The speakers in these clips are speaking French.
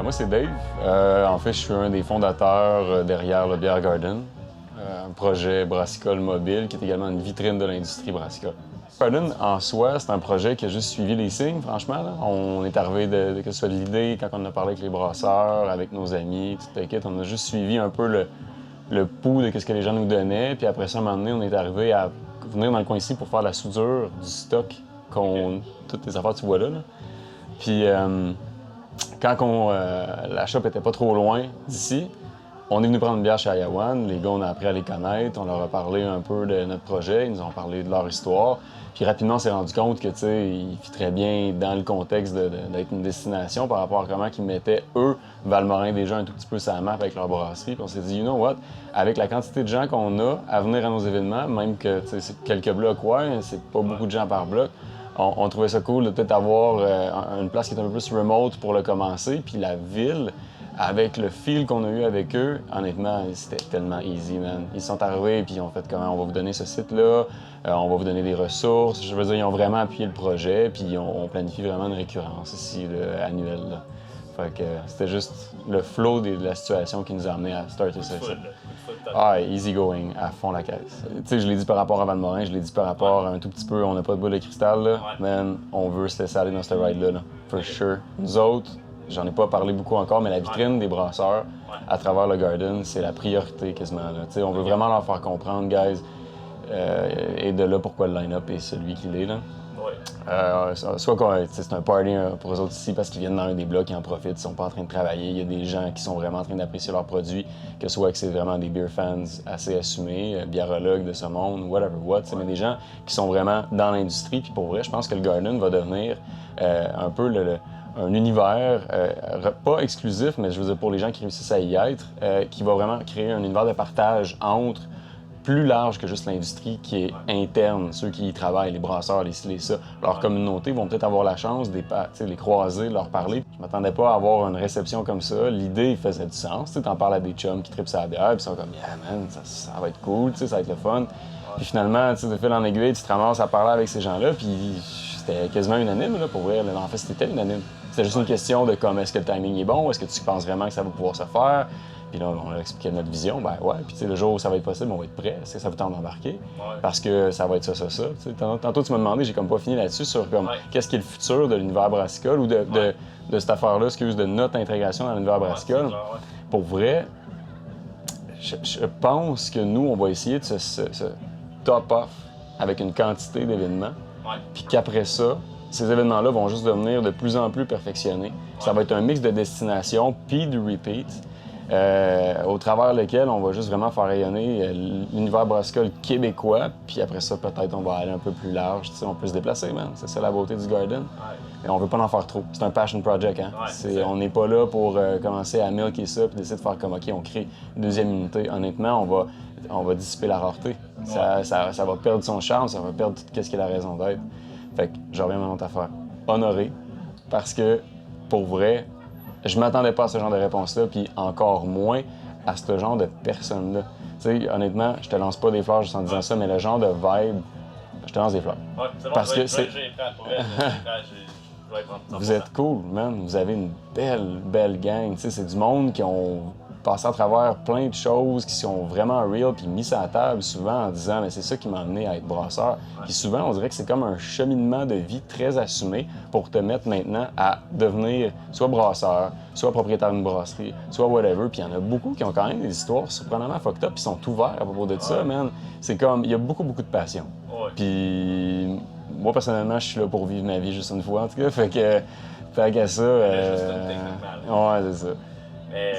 Moi, c'est Dave. En fait, je suis un des fondateurs derrière le Beer Garden, un projet brassicole mobile qui est également une vitrine de l'industrie brassicole. Garden, en soi, c'est un projet qui a juste suivi les signes, franchement. Là. On est arrivé que ce soit de l'idée, quand on a parlé avec les brasseurs, avec nos amis, toute la kit, on a juste suivi un peu le pouls de ce que les gens nous donnaient. Puis après ça, à un moment donné, on est arrivé à venir dans le coin ici pour faire la soudure du stock, toutes les affaires que tu vois là. Puis quand la shop était pas trop loin d'ici, on est venu prendre une bière chez Ayawan. Les gars, on a appris à les connaître. On leur a parlé un peu de notre projet. Ils nous ont parlé de leur histoire. Puis rapidement, on s'est rendu compte que, tu sais, ils fitteraient bien dans le contexte d'être une destination par rapport à comment ils mettaient, eux, Valmorin, déjà un tout petit peu sur la map avec leur brasserie. Puis on s'est dit, you know what, avec la quantité de gens qu'on a à venir à nos événements, même que, tu sais, c'est quelques blocs, ouais, c'est pas beaucoup de gens par bloc, on trouvait ça cool de peut-être avoir une place qui est un peu plus remote pour le commencer. Puis la ville, avec le feel qu'on a eu avec eux, honnêtement, c'était tellement easy, man. Ils sont arrivés et puis ils ont fait comment on va vous donner ce site-là, on va vous donner des ressources. Je veux dire, ils ont vraiment appuyé le projet puis on planifie vraiment une récurrence ici, annuelle. Là. Fait que c'était juste le flow de la situation qui nous a amené à starter ça. Ah, easy going, à fond la caisse. Tu sais, je l'ai dit par rapport à Valmorin, je l'ai dit par rapport à un tout petit peu, on n'a pas de boule de cristal, là. Man, on veut se laisser aller dans ce ride-là, là, for sure. Nous autres, j'en ai pas parlé beaucoup encore, mais la vitrine des brasseurs à travers le Garden, c'est la priorité quasiment, là. Tu sais, on veut vraiment leur faire comprendre, guys, et de là pourquoi le line-up est celui qu'il est, là. Soit c'est un party pour eux autres ici parce qu'ils viennent dans un des blocs, ils en profitent, ils sont pas en train de travailler. Il y a des gens qui sont vraiment en train d'apprécier leurs produits, que ce soit que c'est vraiment des beer fans assez assumés, biérologues de ce monde, whatever what, mais des gens qui sont vraiment dans l'industrie. Puis pour vrai, je pense que le Garden va devenir un peu un univers, pas exclusif, mais je veux dire pour les gens qui réussissent à y être, qui va vraiment créer un univers de partage entre plus large que juste l'industrie qui est interne, ceux qui y travaillent, les brasseurs, les ci, les ça. Leur communauté vont peut-être avoir la chance de les croiser, leur parler. Je m'attendais pas à avoir une réception comme ça. L'idée faisait du sens. Tu en parles à des chums qui trippent sa bière, puis ils sont comme « Yeah, man, ça va être cool, ça va être le fun. » Puis finalement, de fil en aiguille, tu te ramasses à parler avec ces gens-là, puis c'était quasiment unanime, là, pour vrai. En fait, c'était unanime. C'était juste une question de comme est-ce que le timing est bon, est-ce que tu penses vraiment que ça va pouvoir se faire. Puis là, on leur expliqué notre vision. Ben ouais, puis le jour où ça va être possible, on va être prêt. Est-ce que ça vous tente d'embarquer? Parce que ça va être ça. Tantôt, tu m'as demandé, j'ai comme pas fini là-dessus, sur comme qu'est-ce qui est le futur de l'univers brassicole ou de cette affaire-là, de notre intégration dans l'univers brassicole. Pour vrai, je pense que nous, on va essayer de se top-off avec une quantité d'événements. Puis qu'après ça, ces événements-là vont juste devenir de plus en plus perfectionnés. Ça va être un mix de destination puis de repeat. Au travers lequel on va juste vraiment faire rayonner l'univers brassicole québécois, puis après ça, peut-être on va aller un peu plus large, on peut se déplacer, man. C'est ça la beauté du Garden. Mais on veut pas en faire trop. C'est un passion project, hein. On n'est pas là pour commencer à milker ça puis décider de faire comme, OK, on crée une deuxième unité. Honnêtement, on va dissiper la rareté. Ça va perdre son charme, ça va perdre tout ce qui est la raison d'être. Fait que, je reviens à mon autre affaire. Honoré, parce que, pour vrai, je m'attendais pas à ce genre de réponse-là, puis encore moins à ce genre de personnes-là. Tu sais, honnêtement, je te lance pas des fleurs juste en disant ça, mais le genre de vibe, je te lance des fleurs. Ouais, c'est bon, parce que c'est... Vous êtes cool, man. Vous avez une belle gang. Tu sais, c'est du monde qui ont passé à travers plein de choses qui sont vraiment real, puis mis sur la table souvent en disant « mais c'est ça qui m'a amené à être brasseur ». Puis souvent, on dirait que c'est comme un cheminement de vie très assumé pour te mettre maintenant à devenir soit brasseur, soit propriétaire d'une brasserie, soit whatever. Puis il y en a beaucoup qui ont quand même des histoires surprenamment fucked up, puis sont ouverts à propos de ça, man. C'est comme, il y a beaucoup de passion. Puis moi, personnellement, je suis là pour vivre ma vie juste une fois, en tout cas. Fait qu'à ça... ouais, c'est ça. Mais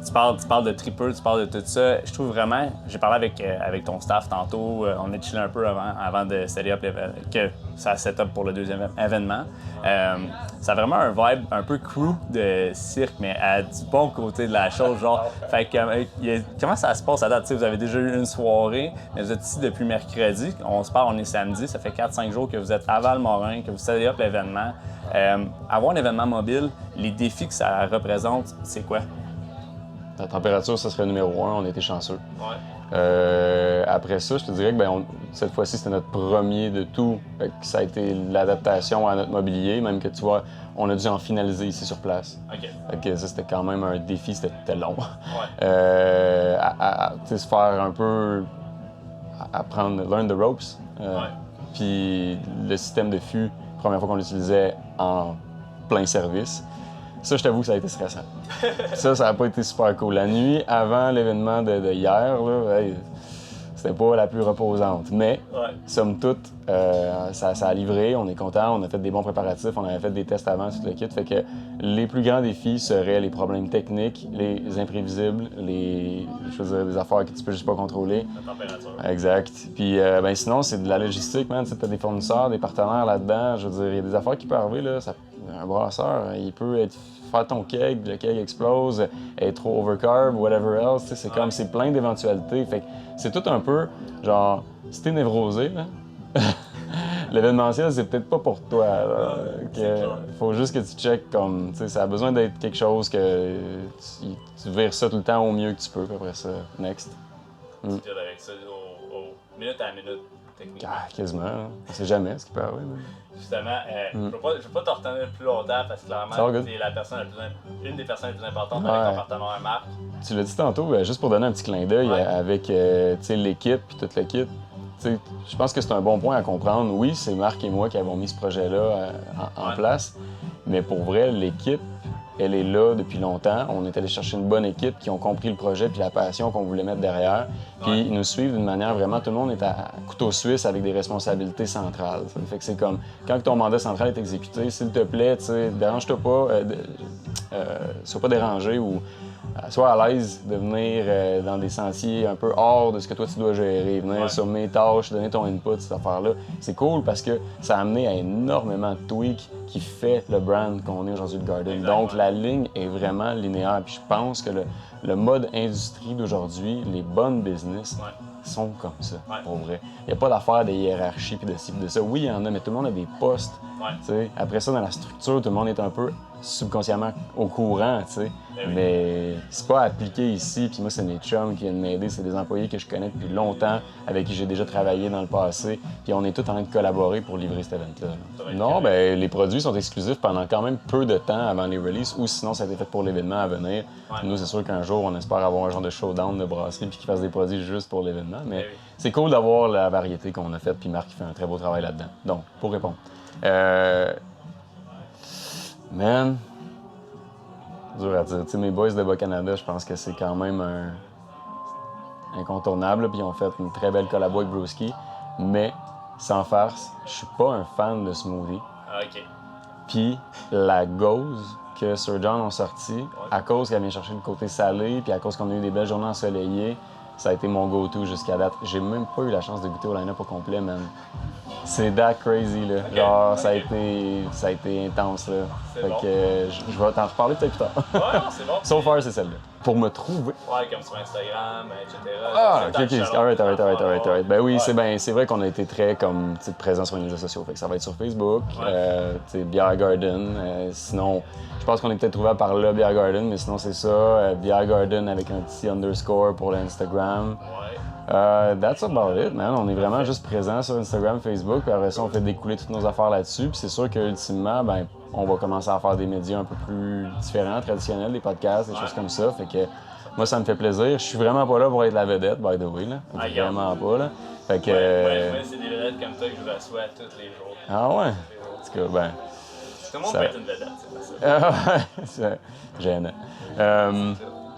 tu parles de tripper, tu parles de tout ça. Je trouve vraiment, j'ai parlé avec ton staff tantôt, on a chillé un peu avant de set up que ça set up pour le deuxième événement. Ça a vraiment un vibe un peu crew de cirque, mais à du bon côté de la chose, genre. Fait que, comment ça se passe à date? T'sais, vous avez déjà eu une soirée, mais vous êtes ici depuis mercredi. On se parle, on est samedi, ça fait 4-5 jours que vous êtes à Valmorin, que vous set up l'événement. Avoir un événement mobile, les défis que ça représente, c'est quoi? La température, ça serait numéro 1, on était chanceux. Ouais. Après ça, je te dirais que cette fois-ci, c'était notre premier de tout. Fait que ça a été l'adaptation à notre mobilier, même que tu vois, on a dû en finaliser ici sur place. OK. Fait que ça, c'était quand même un défi, c'était long. Ouais. Tu sais, se faire un peu apprendre, learn the ropes. Ouais. Puis le système de fût, première fois qu'on l'utilisait en plein service. Ça, je t'avoue que ça a été stressant. Ça n'a pas été super cool. La nuit, avant l'événement de hier, là, hey, c'était pas la plus reposante. Mais, somme toute, ça a livré, on est content, on a fait des bons préparatifs, on avait fait des tests avant, tout le kit. Fait que les plus grands défis seraient les problèmes techniques, les imprévisibles, les affaires que tu peux juste pas contrôler. La température. Exact. Puis sinon, c'est de la logistique, man. Tu as des fournisseurs, des partenaires là-dedans. Je veux dire, il y a des affaires qui peuvent arriver, là. Un brasseur, il peut faire ton keg, le keg explose, être trop overcarb, whatever else. C'est comme, c'est plein d'éventualités. Fait que c'est tout un peu, genre, si t'es névrosé, là, l'événementiel, c'est peut-être pas pour toi. Faut juste que tu checkes comme, tu sais, ça a besoin d'être quelque chose que tu vires ça tout le temps au mieux que tu peux, puis après ça, next. Tu deals avec ça au minute à minute, techniquement. Quasiment. On sait jamais ce qui peut arriver. Justement, je veux pas te retenir plus longtemps parce que clairement, tu es une des personnes les plus importantes avec ton partenaire Marc. Tu l'as dit tantôt, juste pour donner un petit clin d'œil avec l'équipe et toute l'équipe. Je pense que c'est un bon point à comprendre. Oui, c'est Marc et moi qui avons mis ce projet-là en place, mais pour vrai, l'équipe, elle est là depuis longtemps. On est allé chercher une bonne équipe qui ont compris le projet puis la passion qu'on voulait mettre derrière. Puis ils nous suivent d'une manière vraiment, tout le monde est à couteau suisse avec des responsabilités centrales. Ça fait que c'est comme, quand ton mandat central est exécuté, s'il te plaît, dérange-toi pas, sois pas dérangé ou sois à l'aise de venir dans des sentiers un peu hors de ce que toi tu dois gérer, venir sur mes tâches, donner ton input, cette affaire-là. C'est cool parce que ça a amené à énormément de tweaks qui fait le brand qu'on est aujourd'hui, le Garden. Exactement. Donc la ligne est vraiment linéaire. Puis je pense que le mode industrie d'aujourd'hui, les bonnes business sont comme ça, pour vrai. Il n'y a pas d'affaire de hiérarchie puis de ci puis de ça. Oui, il y en a, mais tout le monde a des postes. Après ça, dans la structure, tout le monde est un peu subconsciemment au courant, mais c'est pas appliqué ici. Puis moi, c'est mes chums qui viennent m'aider. C'est des employés que je connais depuis longtemps, avec qui j'ai déjà travaillé dans le passé. Puis on est tous en train de collaborer pour livrer cet event-là. Non, les produits sont exclusifs pendant quand même peu de temps avant les releases, ou sinon ça a été fait pour l'événement à venir. Nous, c'est sûr qu'un jour, on espère avoir un genre de showdown de brasserie puis qu'ils fassent des produits juste pour l'événement. Mais c'est cool d'avoir la variété qu'on a faite, puis Marc fait un très beau travail là-dedans. Donc, pour répondre. Man, dur à dire. Mes boys de Bas-Canada, je pense que c'est quand même incontournable. Puis ils ont fait une très belle collabo avec Brewski. Mais, sans farce, je suis pas un fan de smoothie. OK. Puis la gauze que Sir John ont sorti, à cause qu'elle vient chercher le côté salé, puis à cause qu'on a eu des belles journées ensoleillées, ça a été mon go-to jusqu'à date. J'ai même pas eu la chance de goûter au line-up au complet, man. C'est that crazy, là. Okay. Genre, ça a été intense, là. Fait que je vais t'en reparler peut-être plus tard. Ouais, non, c'est bon. So far, c'est celle-là. Pour me trouver. Ouais, comme sur Instagram, etc. OK. Alright. Ben oui, c'est vrai qu'on a été très comme présent sur les réseaux sociaux. Fait que ça va être sur Facebook, Beer Garden. Sinon, je pense qu'on est peut-être trouvé par là, Beer Garden, mais sinon c'est ça. Beer Garden avec un petit underscore pour l'Instagram. That's about it, man. On est vraiment juste présent sur Instagram, Facebook, puis après ça, on fait découler toutes nos affaires là-dessus. Puis c'est sûr qu'ultimement, on va commencer à faire des médias un peu plus différents, traditionnels, des podcasts, des choses comme ça. Fait que moi, ça me fait plaisir. Je suis vraiment pas là pour être la vedette, by the way, là. Vraiment pas, là. Fait que... Ouais, c'est des vedettes comme toi que je reçois tous les jours. Ah ouais? En tout cas, tout le monde peut être une vedette, c'est pas ça. Gênant.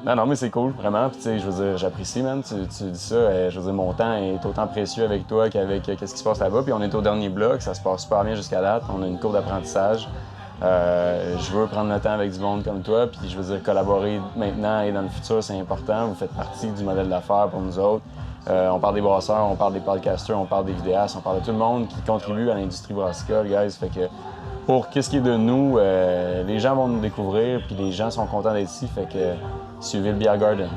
Non, mais c'est cool, vraiment. Puis, tu sais, je veux dire, j'apprécie, man. Tu dis ça. Je veux dire, mon temps est autant précieux avec toi qu'avec qu'est-ce qui se passe là-bas. Puis, on est au dernier bloc. Ça se passe super bien jusqu'à date. On a une cour d'apprentissage. Je veux prendre le temps avec du monde comme toi. Puis, je veux dire, collaborer maintenant et dans le futur, c'est important. Vous faites partie du modèle d'affaires pour nous autres. On parle des brasseurs, on parle des podcasters, on parle des vidéastes, on parle de tout le monde qui contribue à l'industrie brassicole, guys. Fait que pour qu'est-ce qui est de nous, les gens vont nous découvrir, puis les gens sont contents d'être ici. Fait que suivez le Beer Garden.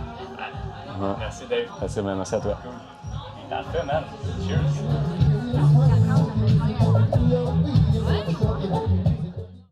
Merci, Dave. Merci à toi. Parfait, man. Cheers.